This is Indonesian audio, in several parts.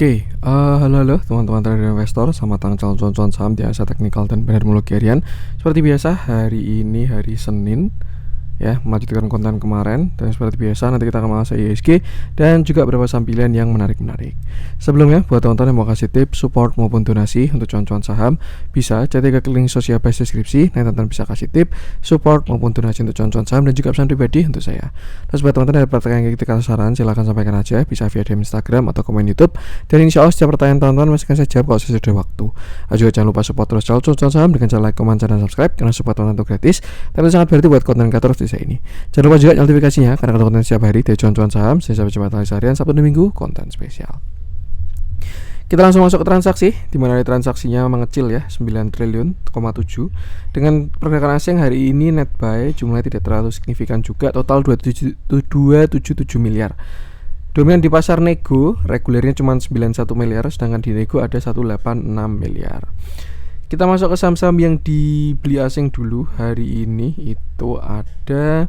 Halo teman-teman trader investor, selamat datang calon cuan saham di Asa Teknikal dan Benermologi Harian. Seperti biasa, hari ini hari Senin ya, melanjutkan konten kemarin. Dan seperti biasa nanti kita akan mengulas IHSG dan juga beberapa saham pilihan yang menarik-menarik. Sebelumnya, buat teman-teman yang mau kasih tips, support maupun donasi untuk cuan-cuan saham, bisa cek ke link sosial base deskripsi. Nanti teman-teman bisa kasih tip, support maupun donasi untuk cuan-cuan saham dan juga pesan pribadi untuk saya. Terus buat teman-teman yang ada pertanyaan yang kita saran, silahkan sampaikan aja, bisa via DM Instagram atau komen YouTube. Dan insya Allah setiap pertanyaan teman-teman masih akan saya jawab kalau sesudah waktu. Juga jangan lupa support terus cuan-cuan saham dengan cara like, comment, dan subscribe, karena support teman-teman itu gratis. Tapi itu sangat berarti buat konten kreator saya ini. Jangan lupa juga notifikasinya, karena ada konten setiap hari dari cuan-cuan saham. Saya sampai jumpa lagi harian Sabtu dan Minggu, konten spesial. Kita langsung masuk ke transaksi, di mana transaksinya mengecil ya, 9 triliun,7. Dengan pergerakan asing hari ini net buy jumlahnya tidak terlalu signifikan juga, total 277 miliar. Dominan di pasar nego, regulernya cuma 91 miliar, sedangkan di nego ada 186 miliar. Kita masuk ke saham-saham yang dibeli asing dulu hari ini. Itu ada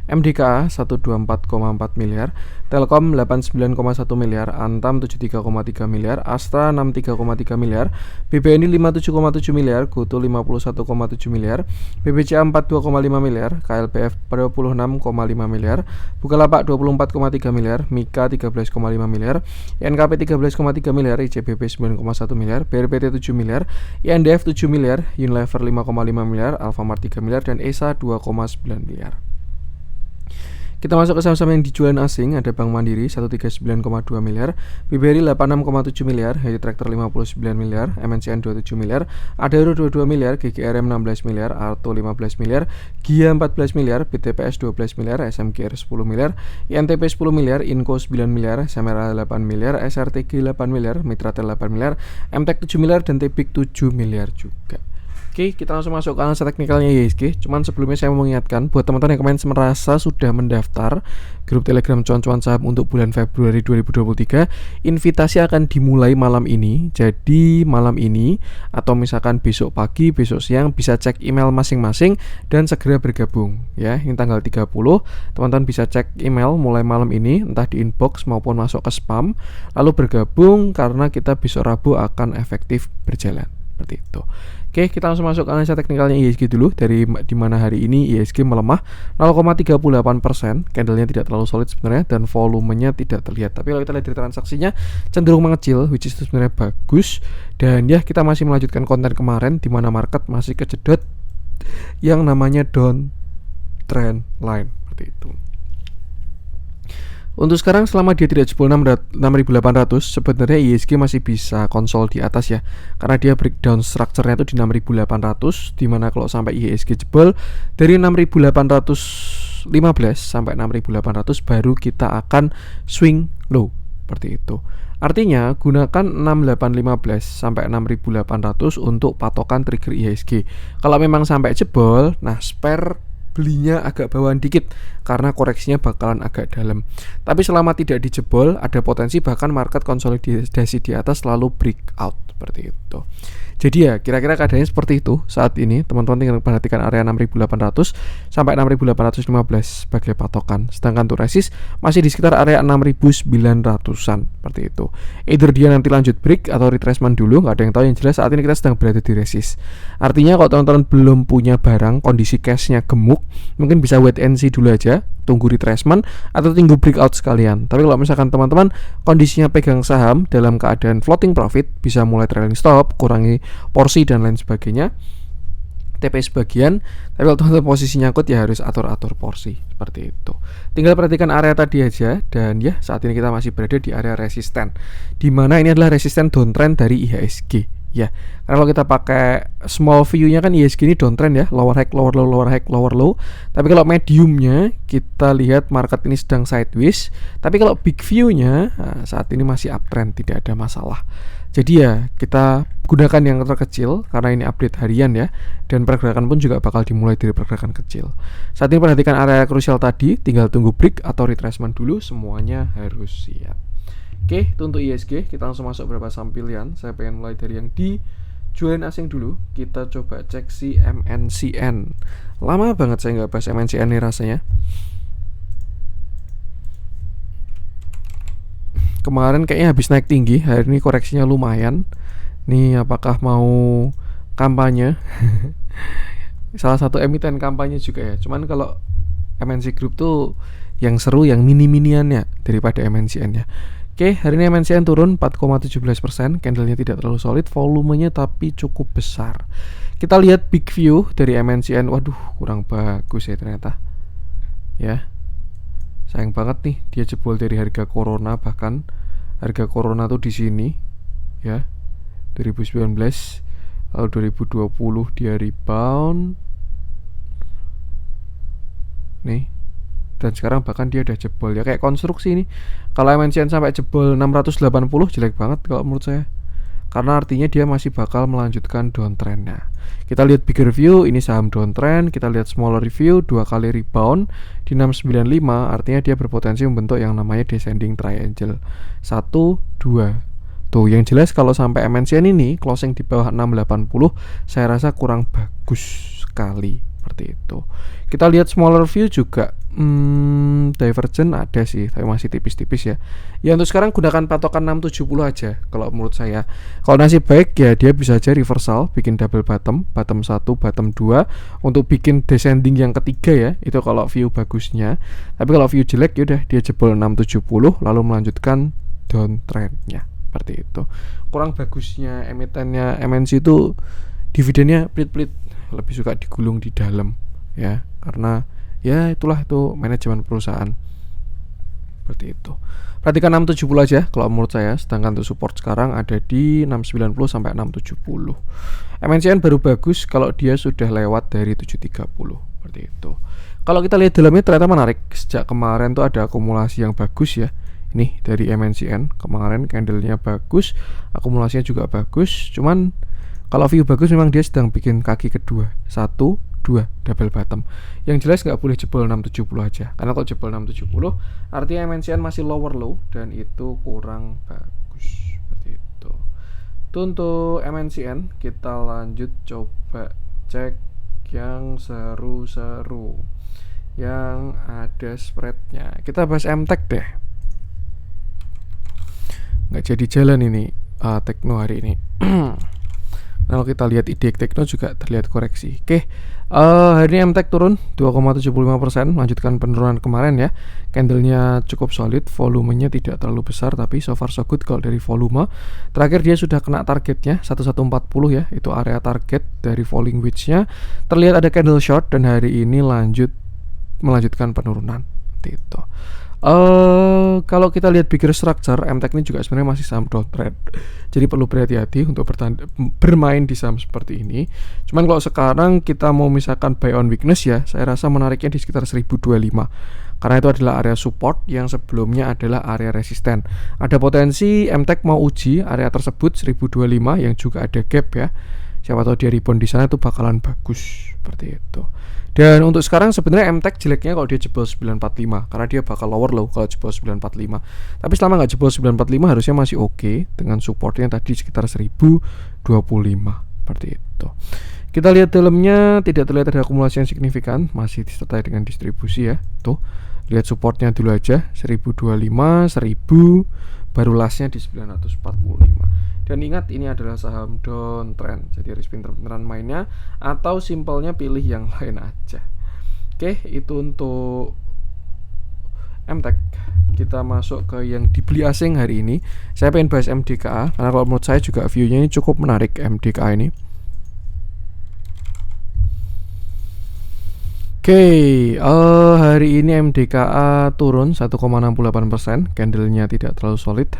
MDKA 124,4 miliar, Telkom 89,1 miliar, Antam 73,3 miliar, Astra 63,3 miliar, BBNI 57,7 miliar, Goto 51,7 miliar, BBCA 42,5 miliar, KLPF 26,5 miliar, Bukalapak 24,3 miliar, Mika 13,5 miliar, INKP 13,3 miliar, ICBP 9,1 miliar, BRPT 7 miliar, INDF 7 miliar, Unilever 5,5 miliar, Alfamart 3 miliar, dan ESA 2,9 miliar. Kita masuk ke saham-saham yang dijualan asing. Ada Bank Mandiri 139,2 miliar, BBRI 86,7 miliar, Heri Tractor 59 miliar, MNCN 27 miliar, Adaro 22 miliar, GGRM 16 miliar, Arto 15 miliar, Gia 14 miliar, BTPS 12 miliar, SMGR 10 miliar, INTP 10 miliar, Inco 9 miliar, Semera 8 miliar, SRTG 8 miliar, Mitratel 8 miliar, MTEK 7 miliar, dan Tebik 7 miliar juga. Oke, kita langsung masuk ke analisa teknikalnya IHSG. Cuman sebelumnya saya mau mengingatkan buat teman-teman yang kemarin merasa sudah mendaftar grup Telegram cuan-cuan saham untuk bulan Februari 2023, invitasi akan dimulai malam ini. Jadi malam ini atau misalkan besok pagi, besok siang bisa cek email masing-masing dan segera bergabung ya. Ini tanggal 30, teman-teman bisa cek email mulai malam ini, entah di inbox maupun masuk ke spam, lalu bergabung karena kita besok Rabu akan efektif berjalan. Seperti itu. Oke, kita langsung masuk ke analisa teknikalnya IHSG dulu. Dari di mana hari ini IHSG melemah 0,38%, candlenya tidak terlalu solid sebenarnya dan volumenya tidak terlihat. Tapi kalau kita lihat dari transaksinya cenderung mengecil, which is itu sebenarnya bagus. Dan ya, kita masih melanjutkan konten kemarin di mana market masih kejedot yang namanya down trend line seperti itu. Untuk sekarang selama dia tidak jebol 6.800, sebenarnya IHSG masih bisa konsol di atas ya, karena dia breakdown structure-nya itu di 6.800, dimana kalau sampai IHSG jebol dari 6.815 sampai 6.800 baru kita akan swing low seperti itu. Artinya gunakan 6815 sampai 6800 untuk patokan trigger IHSG. Kalau memang sampai jebol, nah spare belinya agak bawaan dikit karena koreksinya bakalan agak dalam. Tapi selama tidak dijebol, ada potensi bahkan market konsolidasi di atas lalu breakout seperti itu. Jadi ya kira-kira keadaannya seperti itu saat ini. Teman-teman tinggal perhatikan area 6.800 sampai 6.815 sebagai patokan. Sedangkan untuk resist masih di sekitar area 6.900-an seperti itu. Either dia nanti lanjut break atau retracement dulu, nggak ada yang tahu. Yang jelas saat ini kita sedang berada di resist. Artinya kalau teman-teman belum punya barang, kondisi cashnya gemuk, mungkin bisa wait and see dulu aja, tunggu retracement atau tunggu breakout sekalian. Tapi kalau misalkan teman-teman kondisinya pegang saham dalam keadaan floating profit, bisa mulai trailing stop, kurangi porsi dan lain sebagainya, TP sebagian. Tapi kalau teman-teman posisi nyangkut ya harus atur-atur porsi seperti itu. Tinggal perhatikan area tadi aja. Dan ya saat ini kita masih berada di area resisten, dimana ini adalah resisten downtrend dari IHSG ya. Karena kalau kita pakai small view-nya kan IHSG ini downtrend ya, lower high, lower low, lower high, lower low. Tapi kalau mediumnya kita lihat market ini sedang sideways. Tapi kalau big view-nya saat ini masih uptrend, tidak ada masalah. Jadi ya kita gunakan yang terkecil karena ini update harian ya, dan pergerakan pun juga bakal dimulai dari pergerakan kecil. Saat ini perhatikan area krusial tadi, tinggal tunggu break atau retracement dulu, semuanya harus siap. Oke, itu untuk IHSG. Kita langsung masuk beberapa saham pilihan. Saya pengen mulai dari yang dijualin asing dulu. Kita coba cek si MNCN. Lama banget saya nggak bahas MNCN nih rasanya. kemarin kayaknya habis naik tinggi, hari ini koreksinya lumayan. Nih apakah mau kampanye? Salah satu emiten kampanye juga ya. Cuman kalau MNC Group tuh yang seru yang mini-miniannya daripada MNCN ya. Oke, hari ini MNCN turun 4,17%, candlenya tidak terlalu solid, volumenya tapi cukup besar. Kita lihat big view dari MNCN. Waduh, kurang bagus ya ternyata. Ya. Sayang banget nih dia jebol dari harga Corona, bahkan harga Corona tuh di sini ya. 2019 lalu 2020 dia rebound nih, dan sekarang bahkan dia udah jebol ya, kayak konstruksi ini. Kalau MNCN sampai jebol 680 jelek banget kalau menurut saya, karena artinya dia masih bakal melanjutkan downtrendnya. Kita lihat bigger view, ini saham downtrend. Kita lihat smaller review, 2 kali rebound di 695, artinya dia berpotensi membentuk yang namanya descending triangle 1, 2. Tuh, yang jelas kalau sampai MNCN ini closing di bawah 680, saya rasa kurang bagus sekali seperti itu. Kita lihat smaller view juga. Divergent ada sih, tapi masih tipis-tipis ya. Ya untuk sekarang gunakan patokan 670 aja kalau menurut saya. Kalau nasib baik ya dia bisa aja reversal, bikin double bottom, bottom 1, bottom 2 untuk bikin descending yang ketiga ya. Itu kalau view bagusnya. Tapi kalau view jelek yaudah dia jebol 670 lalu melanjutkan downtrendnya. Seperti itu. Kurang bagusnya emitennya MNC itu dividennya pelit-pelit, lebih suka digulung di dalam ya, karena ya itulah itu manajemen perusahaan seperti itu. Perhatikan 670 aja kalau menurut saya, sedangkan untuk support sekarang ada di 690 sampai 670. MNCN baru bagus kalau dia sudah lewat dari 730 seperti itu. Kalau kita lihat dalamnya ternyata menarik. Sejak kemarin tuh ada akumulasi yang bagus ya. Ini dari MNCN kemarin candlenya bagus, akumulasinya juga bagus. Cuman kalau view bagus memang dia sedang bikin kaki kedua, 1, 2 double bottom. Yang jelas nggak boleh jebol 670 aja, karena kalau jebol 670 artinya MNCN masih lower low dan itu kurang bagus seperti itu. Itu untuk MNCN. Kita lanjut coba cek yang seru-seru, yang ada spreadnya. Kita bahas MTech deh. Nggak jadi jalan ini Tekno hari ini. Kalau kita lihat IDX Tekno juga terlihat koreksi. Oke, hari ini MTech turun 2,75%, melanjutkan penurunan kemarin ya. Candlenya cukup solid, volumenya tidak terlalu besar, tapi so far so good kalau dari volume. Terakhir dia sudah kena targetnya 1140 ya, itu area target dari falling wedge-nya. Terlihat ada candle short dan hari ini melanjutkan penurunan. Seperti itu. Kalau kita lihat bigger structure, MTech ini juga sebenarnya masih saham downtrend. Jadi perlu berhati-hati untuk bermain di saham seperti ini. Cuman kalau sekarang kita mau misalkan buy on weakness ya, saya rasa menariknya di sekitar 1025. Karena itu adalah area support yang sebelumnya adalah area resisten. Ada potensi MTech mau uji area tersebut 1025 yang juga ada gap ya. Siapa tahu dia rebound di sana itu bakalan bagus seperti itu. Dan untuk sekarang sebenarnya MTech jeleknya kalau dia jebol 945, karena dia bakal lower low kalau jebol 945. Tapi selama nggak jebol 945 harusnya masih oke dengan supportnya tadi sekitar 1025 seperti itu. Kita lihat dalamnya tidak terlihat ada akumulasi yang signifikan, masih disertai dengan distribusi ya. Tuh, lihat supportnya dulu aja 1025, 1000, baru lastnya di 945. Dan ingat ini adalah saham downtrend, jadi harus pinter-pinteran mainnya atau simpelnya pilih yang lain aja. Oke, itu untuk MTech. Kita masuk ke yang dibeli asing hari ini. Saya pengen bahas MDKA karena kalau menurut saya juga view-nya ini cukup menarik MDKA ini. Oke, hari ini MDKA turun 1,68%, candlenya tidak terlalu solid.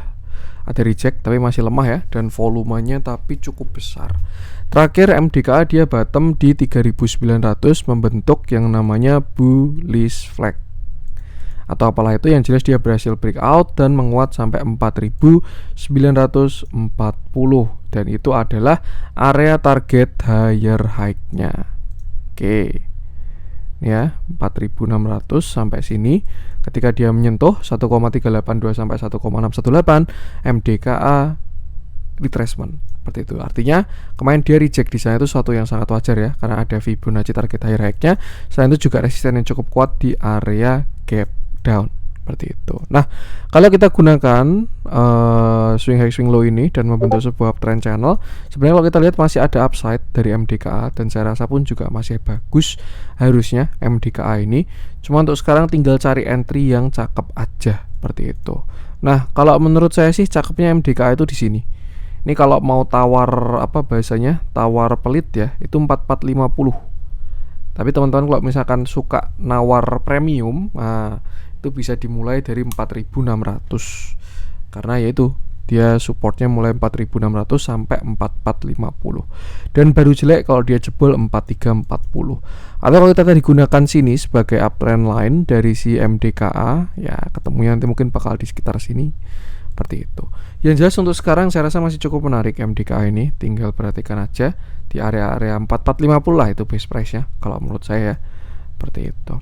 Ada reject tapi masih lemah ya, dan volumenya tapi cukup besar. Terakhir MDKA dia bottom di 3.900 membentuk yang namanya bullish flag atau apalah itu, yang jelas dia berhasil breakout dan menguat sampai 4.940 dan itu adalah area target higher high-nya. Oke. Ya, 4.600 sampai sini. Ketika dia menyentuh 1,382 sampai 1,618, MDKA retracement seperti itu. Artinya kemarin dia reject di sana itu suatu yang sangat wajar ya, karena ada Fibonacci target higher high-nya. Selain itu juga resisten yang cukup kuat di area gap down seperti itu. Nah, kalau kita gunakan swing high swing low ini dan membentuk sebuah uptrend channel, sebenarnya kalau kita lihat masih ada upside dari MDKA dan saya rasa pun juga masih bagus harusnya MDKA ini. Cuma untuk sekarang tinggal cari entry yang cakep aja seperti itu. Nah, kalau menurut saya sih cakepnya MDKA itu di sini. Ini kalau mau tawar apa bahasanya? Tawar pelit ya, itu 4450. Tapi teman-teman kalau misalkan suka nawar premium, nah itu bisa dimulai dari 4600. Karena yaitu dia supportnya mulai 4600 sampai 4450. Dan baru jelek kalau dia jebol 4340. Atau kalau kita tadi gunakan sini sebagai uptrend line dari si MDKA, ya ketemunya nanti mungkin bakal di sekitar sini. Seperti itu. Yang jelas untuk sekarang saya rasa masih cukup menarik MDKA ini. Tinggal perhatikan aja di area-area 4450 lah itu base price nya kalau menurut saya ya. Seperti itu.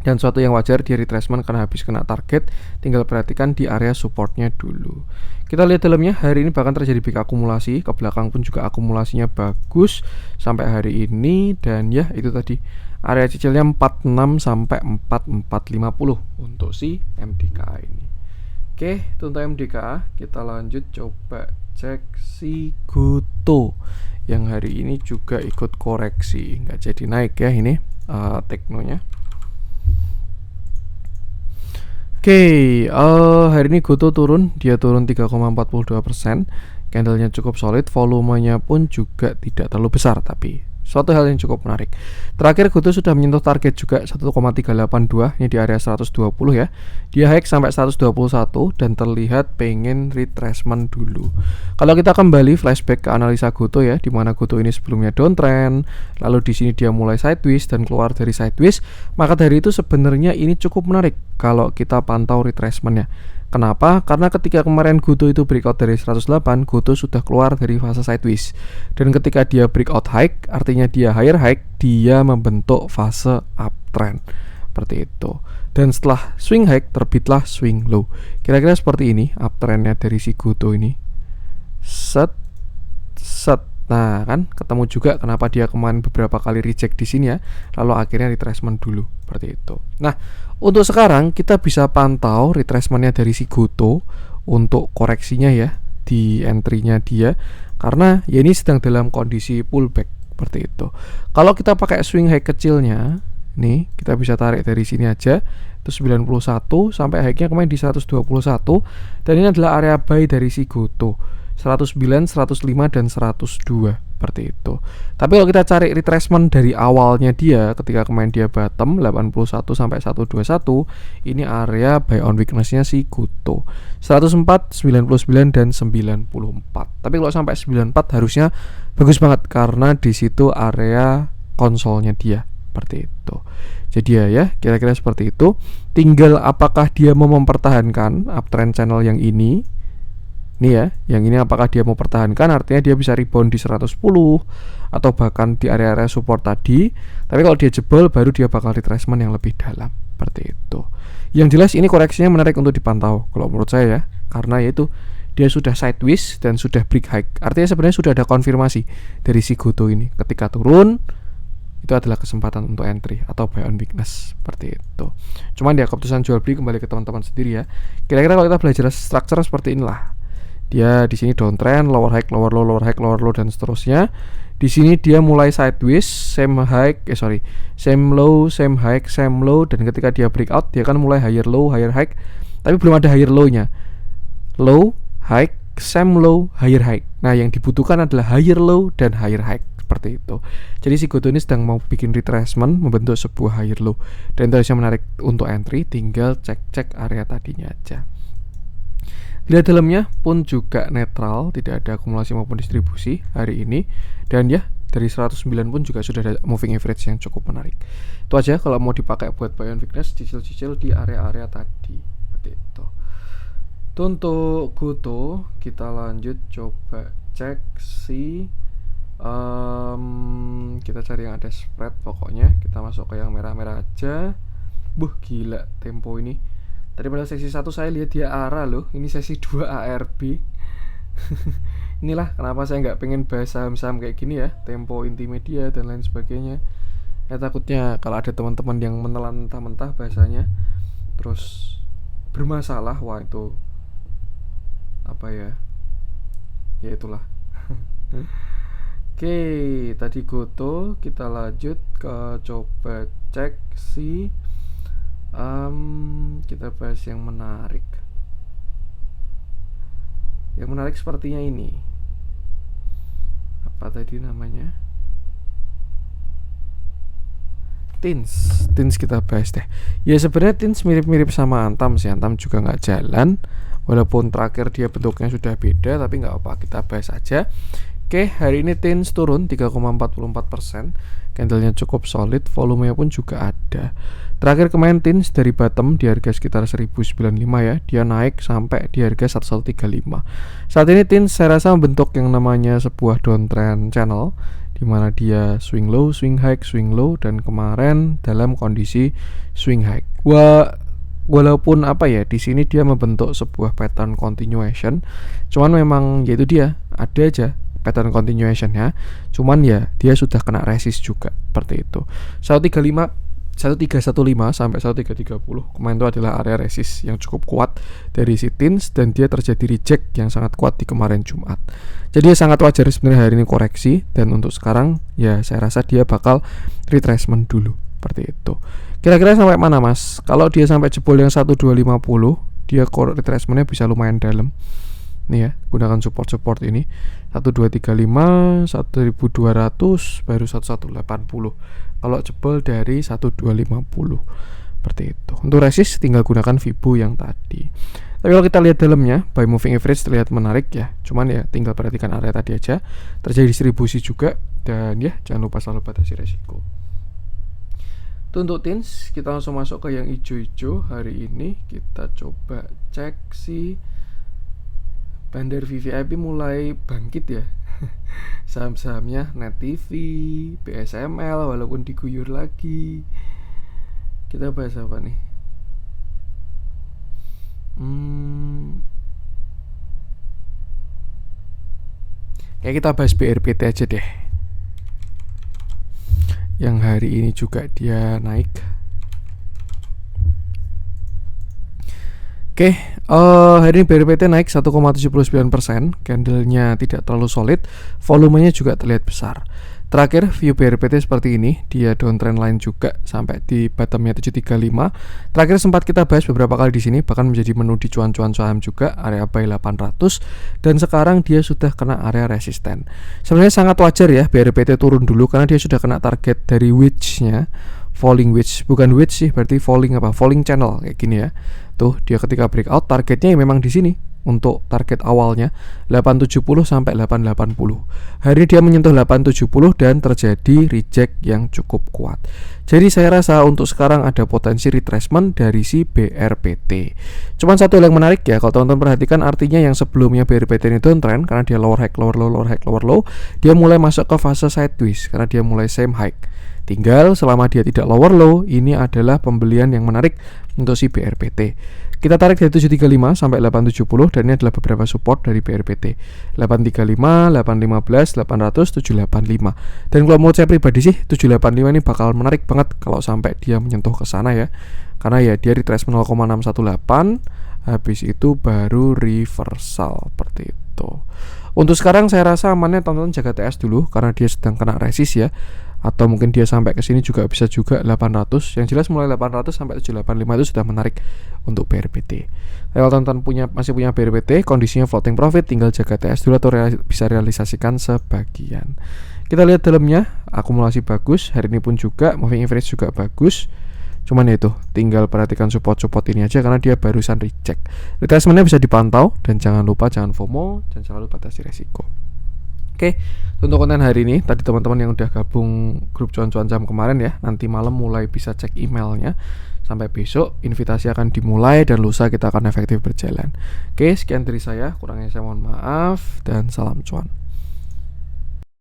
Dan suatu yang wajar dia retracement karena habis kena target. Tinggal perhatikan di area supportnya dulu. Kita lihat dalamnya hari ini bahkan terjadi big akumulasi. Ke belakang pun juga akumulasinya bagus sampai hari ini. Dan ya itu tadi area cicilnya 46 sampai 4450 untuk si MDKA ini. Oke, itu untuk MDKA. Kita lanjut coba cek si Goto yang hari ini juga ikut koreksi, nggak jadi naik ya ini teknonya. Oke, hari ini Goto turun, dia turun 3,42%. Candlenya cukup solid, volumenya pun juga tidak terlalu besar tapi suatu hal yang cukup menarik. Terakhir Goto sudah menyentuh target juga 1,382, ini di area 120 ya. Dia high sampai 121 dan terlihat pengen retracement dulu. Kalau kita kembali flashback ke analisa Goto ya, di mana Goto ini sebelumnya downtrend, lalu di sini dia mulai sideways dan keluar dari sideways, maka dari itu sebenarnya ini cukup menarik kalau kita pantau retracementnya. Kenapa? Karena ketika kemarin Goto itu breakout dari 108, Goto sudah keluar dari fase sideways. Dan ketika dia breakout high, artinya dia higher high, dia membentuk fase uptrend. Seperti itu. Dan setelah swing high, terbitlah swing low. Kira-kira seperti ini uptrendnya dari si Goto ini. Set. Nah kan ketemu juga kenapa dia kemarin beberapa kali reject di sini ya, lalu akhirnya retracement dulu seperti itu. Nah untuk sekarang kita bisa pantau retracementnya dari si Goto untuk koreksinya ya di entry-nya dia, karena ya ini sedang dalam kondisi pullback seperti itu. Kalau kita pakai swing high kecilnya, nih kita bisa tarik dari sini aja itu 91 sampai high-nya kemarin di 121, dan ini adalah area buy dari si Goto. 109, 105 dan 102 seperti itu. Tapi kalau kita cari retracement dari awalnya dia ketika kemarin dia bottom 81 sampai 121, ini area buy on weakness-nya si Goto. 104, 99 dan 94. Tapi kalau sampai 94 harusnya bagus banget karena di situ area konsolnya dia seperti itu. Jadi ya kira-kira seperti itu. Tinggal apakah dia mau mempertahankan uptrend channel yang ini. Nih ya, yang ini apakah dia mau pertahankan, artinya dia bisa rebound di 110 atau bahkan di area-area support tadi. Tapi kalau dia jebol baru dia bakal retracement yang lebih dalam seperti itu. Yang jelas ini koreksinya menarik untuk dipantau kalau menurut saya ya, karena yaitu dia sudah sideways dan sudah break high. Artinya sebenarnya sudah ada konfirmasi dari si Goto ini. Ketika turun itu adalah kesempatan untuk entry atau buy on weakness seperti itu. Cuman dia keputusan jual beli kembali ke teman-teman sendiri ya. Kira-kira kalau kita belajar structure seperti inilah. Dia di sini downtrend, lower high, lower low, lower high, lower low dan seterusnya. Di sini dia mulai sideways, same low, same high, same low, dan ketika dia breakout dia kan mulai higher low, higher high. Tapi belum ada higher low-nya. Low, high, same low, higher high. Nah, yang dibutuhkan adalah higher low dan higher high seperti itu. Jadi si Goto ini sedang mau bikin retracement, membentuk sebuah higher low. Dan itu harusnya menarik untuk entry, tinggal cek-cek area tadinya aja. Lihat dalamnya pun juga netral, tidak ada akumulasi maupun distribusi hari ini. Dan ya dari 109 pun juga sudah ada moving average yang cukup menarik. Itu aja kalau mau dipakai buat buy on weakness, cicil-cicil di area-area tadi seperti itu. Untuk Goto kita lanjut coba cek si kita cari yang ada spread. Pokoknya kita masuk ke yang merah-merah aja. Gila tempo ini. Tadi pada sesi 1 saya lihat dia arah loh. Ini sesi 2 ARB. Inilah kenapa saya nggak pengen bahas saham-saham kayak gini ya, tempo inti media dan lain sebagainya. Ya takutnya kalau ada teman-teman yang menelan mentah-mentah bahasanya, terus bermasalah, wah itu apa ya, ya itulah. Oke, tadi goto, kita lanjut ke coba cek si kita bahas yang menarik. Yang menarik sepertinya ini. Apa tadi namanya? Teens kita bahas deh. Ya sebenarnya Teens mirip-mirip sama Antam sih. Antam juga nggak jalan, walaupun terakhir dia bentuknya sudah beda, tapi nggak apa, kita bahas aja. Oke, hari ini Teens turun 3,44%. Candlenya cukup solid, volumenya pun juga ada. Terakhir kemarin Teens dari bottom di harga sekitar 1095 ya, dia naik sampai di harga 1135. Saat ini Teens saya rasa membentuk yang namanya sebuah downtrend channel, di mana dia swing low, swing high, swing low, dan kemarin dalam kondisi swing high. Walaupun apa ya, di sini dia membentuk sebuah pattern continuation, cuman memang yaitu dia ada aja pattern continuation ya, cuman ya dia sudah kena resist juga seperti itu. 1315 sampai 1330 kemarin itu adalah area resist yang cukup kuat dari si Teens, dan dia terjadi reject yang sangat kuat di kemarin Jumat. Jadi sangat wajar sebenarnya hari ini koreksi, dan untuk sekarang ya saya rasa dia bakal retracement dulu seperti itu. Kira-kira sampai mana Mas? Kalau dia sampai jebol yang 1250, dia retracementnya bisa lumayan dalam. Nih ya, gunakan support ini 1235, 1200, baru 1180. Kalau jebol dari 1250 seperti itu. Untuk resist tinggal gunakan Fibo yang tadi. Tapi kalau kita lihat dalamnya, buy moving average terlihat menarik ya. Cuman ya tinggal perhatikan area tadi aja. Terjadi distribusi juga, dan ya jangan lupa selalu batasi resiko. Itu untuk Teens. Kita langsung masuk ke yang hijau-hijau. Hari ini kita coba cek si Bandar VVIP mulai bangkit ya. Saham-sahamnya Net TV, BSML walaupun diguyur lagi. Kita bahas apa nih? Kayak kita bahas BRPT aja deh, yang hari ini juga dia naik. Oke, hari ini BRPT naik 1,79%. Candlenya tidak terlalu solid, volumenya juga terlihat besar. Terakhir view BRPT seperti ini, dia downtrend line juga sampai di bottomnya 735. Terakhir sempat kita bahas beberapa kali di sini, bahkan menjadi menu di cuan-cuan saham juga, area buy 800, dan sekarang dia sudah kena area resisten. Sebenarnya sangat wajar ya BRPT turun dulu karena dia sudah kena target dari wedge-nya. Falling wedge, bukan wedge sih, berarti falling channel kayak gini ya. Tuh dia ketika breakout targetnya memang di sini. Untuk target awalnya 870 sampai 880. Hari ini dia menyentuh 870 dan terjadi reject yang cukup kuat. Jadi saya rasa untuk sekarang ada potensi retracement dari si BRPT. Cuman satu yang menarik ya, kalau teman-teman perhatikan, artinya yang sebelumnya BRPT ini downtrend karena dia lower high, lower low, lower high, lower low, dia mulai masuk ke fase sideways karena dia mulai same high. Tinggal selama dia tidak lower low, ini adalah pembelian yang menarik untuk si BRPT. Kita tarik dari 735 sampai 870, dan ini adalah beberapa support dari BRPT. 835, 815, 800, 785. Dan kalau menurut saya pribadi sih 785 ini bakal menarik banget kalau sampai dia menyentuh ke sana ya. Karena ya dia retracement 0,618, habis itu baru reversal seperti itu. Untuk sekarang saya rasa amannya teman-teman jaga TS dulu karena dia sedang kena resist ya. Atau mungkin dia sampai ke sini juga bisa juga 800. Yang jelas mulai 800 sampai 785 itu sudah menarik untuk BRPT. Kalau teman-teman masih punya BRPT, kondisinya floating profit, tinggal jaga TS dulu atau bisa realisasikan sebagian. Kita lihat dalamnya, akumulasi bagus, hari ini pun juga moving average juga bagus. Cuman ya itu, tinggal perhatikan support-support ini aja karena dia barusan reject. Retracementnya bisa dipantau, dan jangan lupa jangan FOMO dan selalu batasi resiko. Oke, untuk konten hari ini, tadi teman-teman yang udah gabung grup cuan-cuan saham kemarin ya, nanti malam mulai bisa cek emailnya. Sampai besok, invitasi akan dimulai dan lusa kita akan efektif berjalan. Oke, sekian dari saya, kurangnya saya mohon maaf, dan salam cuan.